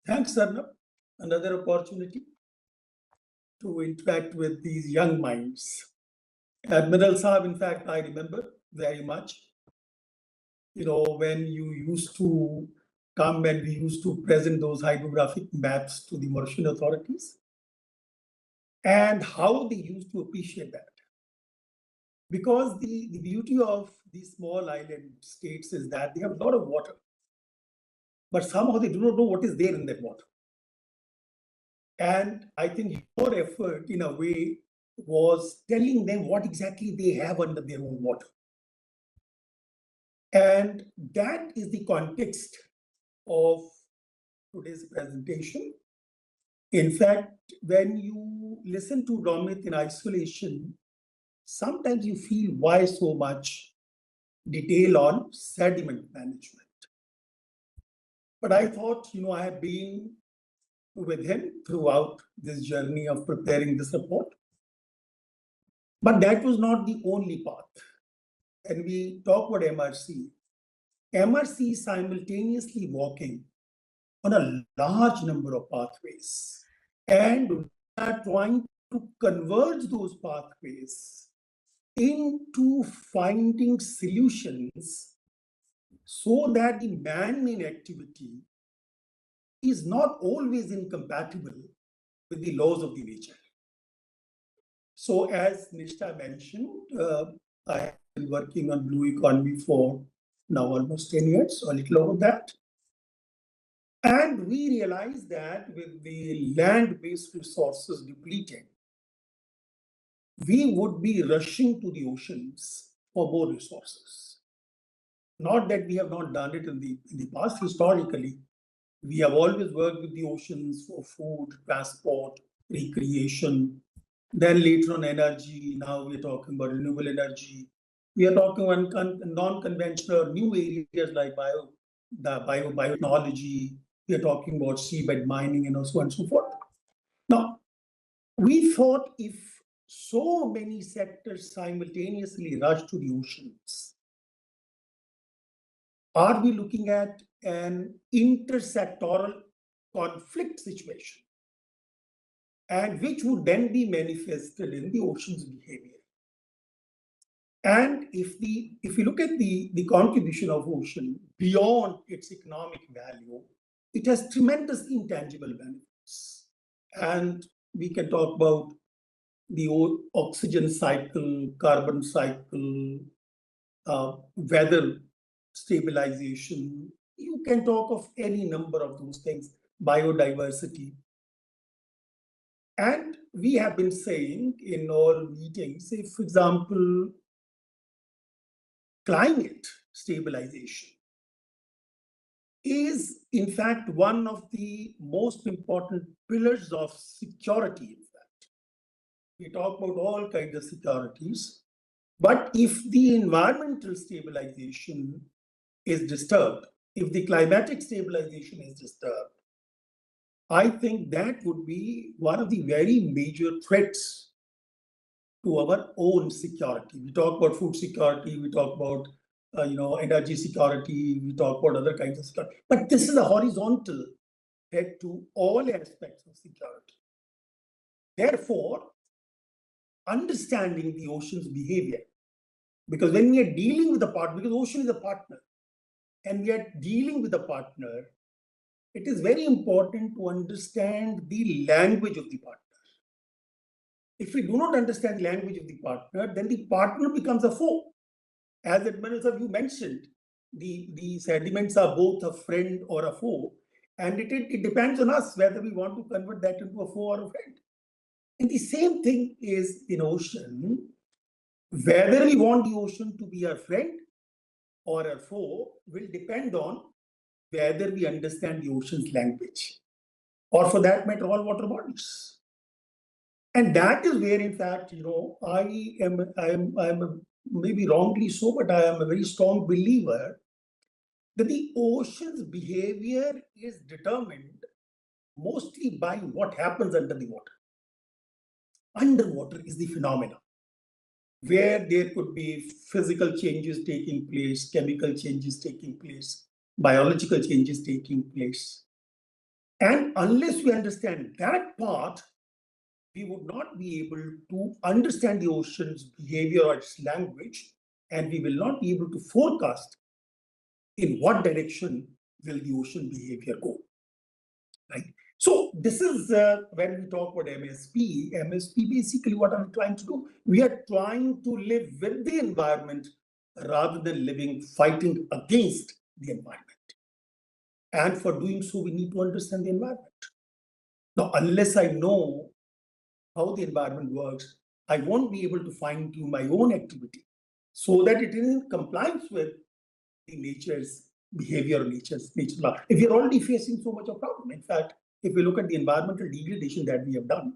Thanks, Anup. Another opportunity to interact with these young minds. Admiral Saab, in fact, I remember very much. When you used to come and we used to present those hydrographic maps to the Mauritian authorities, and how they used to appreciate that. Because the beauty of these small island states is that they have a lot of water, but somehow they do not know what is there in that water. And I think your effort, in a way, was telling them what exactly they have under their own water. And that is the context of today's presentation. In fact, when you listen to Domit in isolation, sometimes you feel why so much detail on sediment management. But I thought, I have been with him throughout this journey of preparing this report. But that was not the only path. And we talk about MRC is simultaneously walking on a large number of pathways. And we are trying to converge those pathways into finding solutions so that the man-made activity is not always incompatible with the laws of the nature. So as Nishta mentioned, I have been working on blue economy for now almost 10 years, or a little over that. And we realized that with the land-based resources depleting, we would be rushing to the oceans for more resources. Not that we have not done it in the past. Historically, we have always worked with the oceans for food, transport, recreation. Then later on energy, now we're talking about renewable energy. We are talking about non-conventional new areas like biotechnology. We are talking about seabed mining and so on and so forth. Now, we thought if so many sectors simultaneously rush to the oceans, are we looking at an intersectoral conflict situation, and which would then be manifested in the ocean's behavior? And if you look at the contribution of ocean beyond its economic value, it has tremendous intangible benefits. And we can talk about the oxygen cycle, carbon cycle, weather stabilization. You can talk of any number of those things, biodiversity. And we have been saying in all meetings, say, for example, climate stabilization is, in fact, one of the most important pillars of security, in fact. We talk about all kinds of securities, but if the environmental stabilization is disturbed, if the climatic stabilization is disturbed, I think that would be one of the very major threats to our own security. We talk about food security, we talk about energy security, we talk about other kinds of security. But this is a horizontal threat to all aspects of security. Therefore, understanding the ocean's behavior, because when we are dealing with a partner, because ocean is a partner, and we are dealing with a partner, it is very important to understand the language of the partner. If we do not understand the language of the partner, then the partner becomes a foe. As Admiral Saab, you mentioned, the sediments are both a friend or a foe, and it depends on us whether we want to convert that into a foe or a friend. And the same thing is in ocean. Whether we want the ocean to be our friend or a foe will depend on whether we understand the ocean's language, or for that matter, all water bodies. And that is where, in fact, I am maybe wrongly so, but I am a very strong believer that the ocean's behavior is determined mostly by what happens under the water. Underwater is the phenomena where there could be physical changes taking place, chemical changes taking place, biological changes taking place. And unless we understand that part, we would not be able to understand the ocean's behavior or its language, and we will not be able to forecast in what direction will the ocean behavior go, right? So this is when we talk about MSP. MSP, basically what are we trying to do? We are trying to live with the environment rather than fighting against the environment. And for doing so, we need to understand the environment. Now, unless I know how the environment works, I won't be able to fine-tune my own activity so that it is in compliance with the nature's behavior, nature's law. If you're already facing so much of problem, in fact, if we look at the environmental degradation that we have done,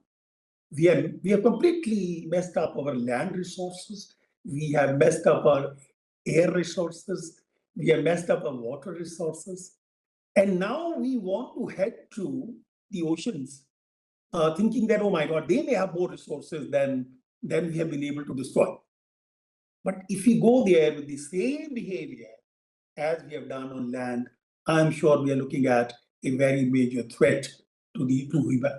we have completely messed up our land resources. We have messed up our air resources. We have messed up our water resources. And now we want to head to the oceans, thinking that, oh my God, they may have more resources than we have been able to destroy. But if we go there with the same behavior as we have done on land, I'm sure we are looking at a very major threat to the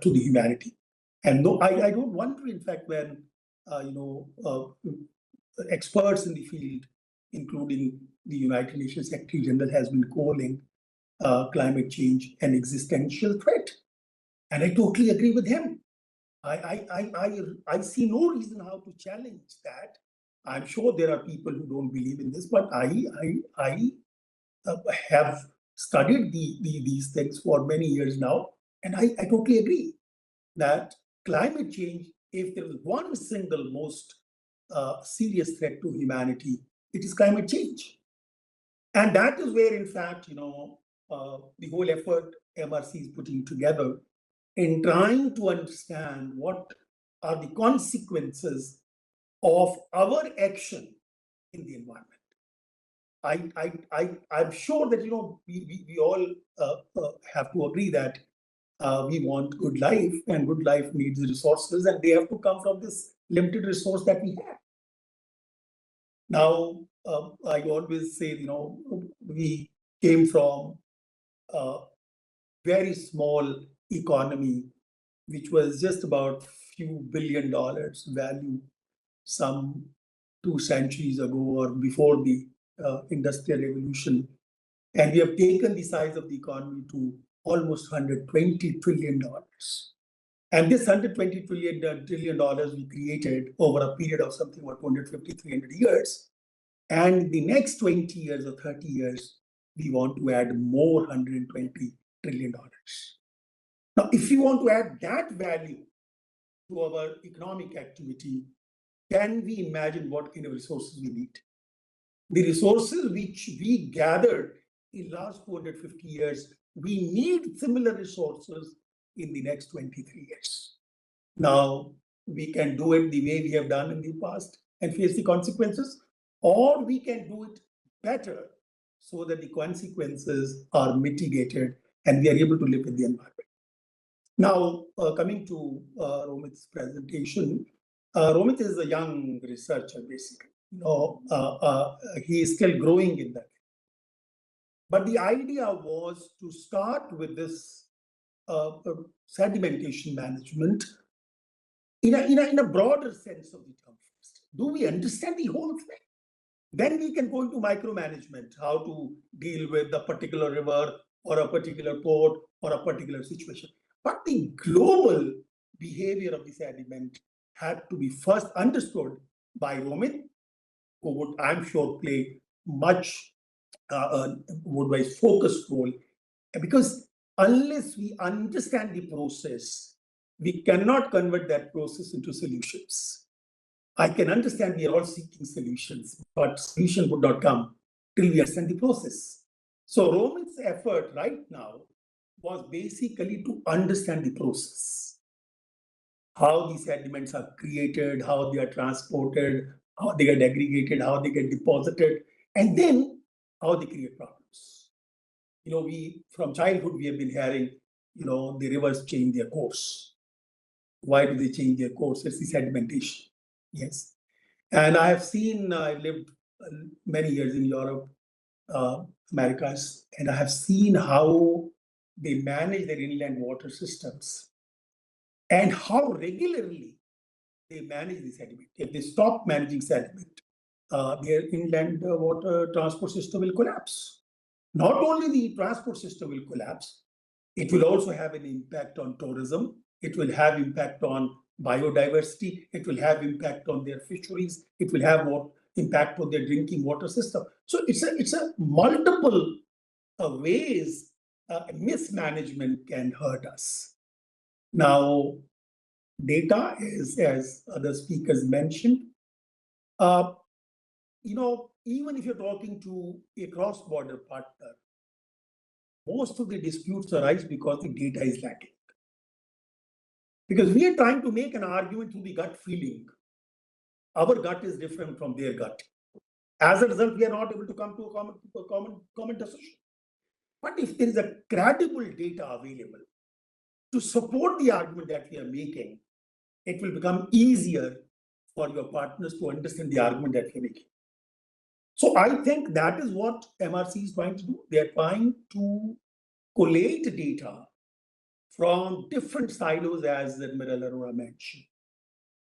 humanity. And no, I don't wonder, in fact, when experts in the field, including the United Nations Secretary General, has been calling climate change an existential threat. And I totally agree with him. I see no reason how to challenge that. I'm sure there are people who don't believe in this, but I have studied these things for many years now, and I totally agree that climate change, if there is one single most serious threat to humanity, it is climate change. And that is where, in fact, the whole effort MRC is putting together in trying to understand what are the consequences of our action in the environment. I'm sure that we all have to agree that we want good life, and good life needs resources, and they have to come from this limited resource that we have. Now, I always say, we came from a very small economy, which was just about few $1 billion value some 2 centuries ago or before the Industrial Revolution. And we have taken the size of the economy to almost $120 trillion. And this $120 trillion we created over a period of something like 250, 300 years. And the next 20 years or 30 years, we want to add more $120 trillion. Now, if we want to add that value to our economic activity, can we imagine what kind of resources we need? The resources which we gathered in the last 250 years, we need similar resources in the next 23 years. Now, we can do it the way we have done in the past and face the consequences, or we can do it better so that the consequences are mitigated and we are able to live with the environment. Now, coming to Romit's presentation, Romit is a young researcher, basically. He is still growing in that. But the idea was to start with this sedimentation management in a broader sense of the term first. Do we understand the whole thing? Then we can go into micromanagement, how to deal with a particular river or a particular port or a particular situation. But the global behavior of the sediment had to be first understood by Romit, who would, I'm sure, play much would focused role, because unless we understand the process, we cannot convert that process into solutions. I can understand we are all seeking solutions, but solution would not come till we understand the process. So Romit's effort right now was basically to understand the process. How these sediments are created, how they are transported, how they get aggregated, how they get deposited, and then how they create problems. We from childhood we have been hearing, the rivers change their course. Why do they change their course? It's the sedimentation. Yes. And I have seen, I've lived many years in Europe, Americas, and I have seen how they manage their inland water systems and how regularly they manage the sediment. If they stop managing sediment, their inland water transport system will collapse. Not only the transport system will collapse, it will also have an impact on tourism. It will have impact on biodiversity. It will have impact on their fisheries. It will have impact on their drinking water system. So it's a multiple ways mismanagement can hurt us. Now, data is, as other speakers mentioned, even if you're talking to a cross-border partner, most of the disputes arise because the data is lacking. Because we are trying to make an argument through the gut feeling. Our gut is different from their gut. As a result, we are not able to come to a common decision. But if there is a credible data available to support the argument that we are making, it will become easier for your partners to understand the argument that you're making. So I think that is what MRC is trying to do. They are trying to collate data from different silos, as Admiral Arora mentioned,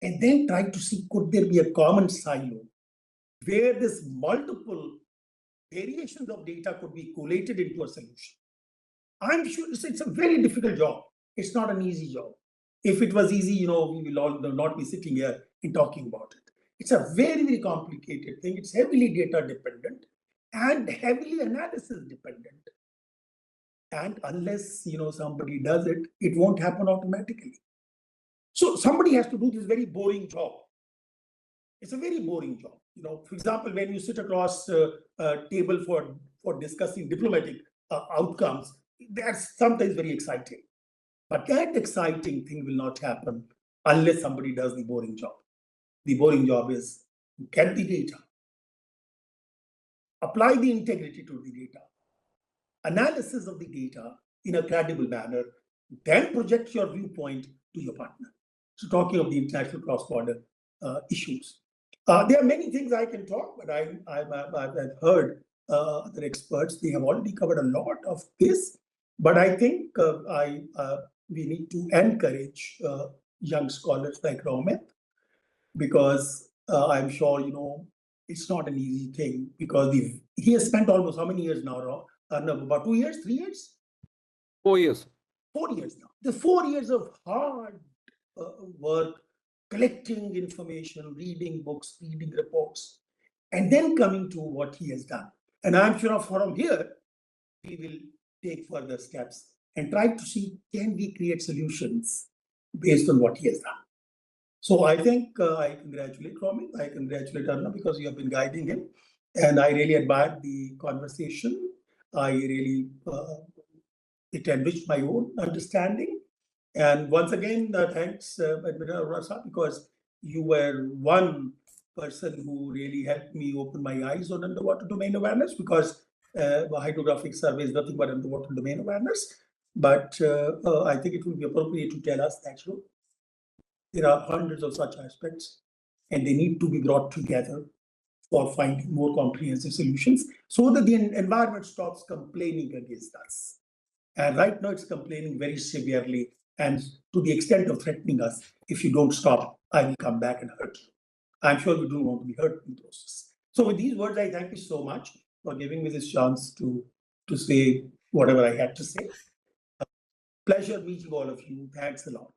and then try to see, could there be a common silo where this multiple variations of data could be collated into a solution. I'm sure it's a very difficult job. It's not an easy job. If it was easy, we will all not be sitting here and talking about it. It's a very, very complicated thing. It's heavily data dependent and heavily analysis dependent. And unless somebody does it, it won't happen automatically. So somebody has to do this very boring job. It's a very boring job. For example, when you sit across a table for discussing diplomatic outcomes, that's sometimes very exciting. But that exciting thing will not happen unless somebody does the boring job. The boring job is get the data, apply the integrity to the data, analysis of the data in a credible manner, then project your viewpoint to your partner. So talking of the international cross-border issues. There are many things I can talk, but I've heard other experts. They have already covered a lot of this, but I think we need to encourage young scholars like Romit, because I'm sure, it's not an easy thing, because he has spent almost how many years now, about 2 years, 3 years? 4 years. 4 years now. The 4 years of hard work, collecting information, reading books, reading reports, and then coming to what he has done. And I'm sure from here, we will take further steps and try to see, can we create solutions based on what he has done. So I think I congratulate Romit, I congratulate Anup, because you have been guiding him. And I really admire the conversation. I really, it enriched my own understanding. And once again, thanks, Admiral Arora, because you were one person who really helped me open my eyes on underwater domain awareness, because hydrographic survey is nothing but underwater domain awareness. But I think it would be appropriate to tell us that there are hundreds of such aspects, and they need to be brought together for finding more comprehensive solutions so that the environment stops complaining against us. And right now it's complaining very severely, and to the extent of threatening us. If you don't stop, I will come back and hurt you. I'm sure you don't want to be hurt in the process. So with these words, I thank you so much for giving me this chance to say whatever I had to say. Pleasure meeting all of you. Thanks a lot.